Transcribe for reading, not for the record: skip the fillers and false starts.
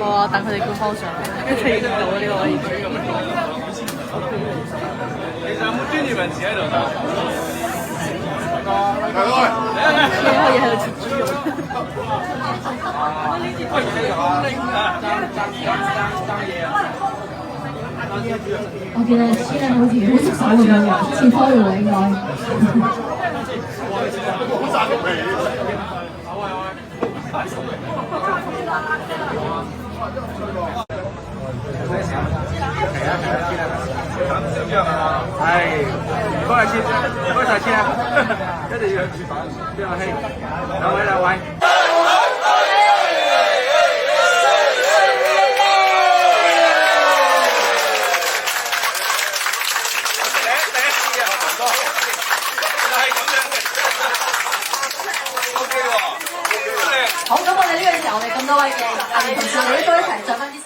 我等佢哋官方上，跟住影到呢個位置。其實有冇專業人士喺度㗎？你可以喺度切豬肉。我見你黐得好似好熟手咁樣嘅，切開喎應該。好賺個皮。係，唔該先，唔該曬先啊！一定要去廚房，邊個兄？兩位。好，咁我哋呢個時候，我哋咁多位嘅同事，我哋都一齊再分啲。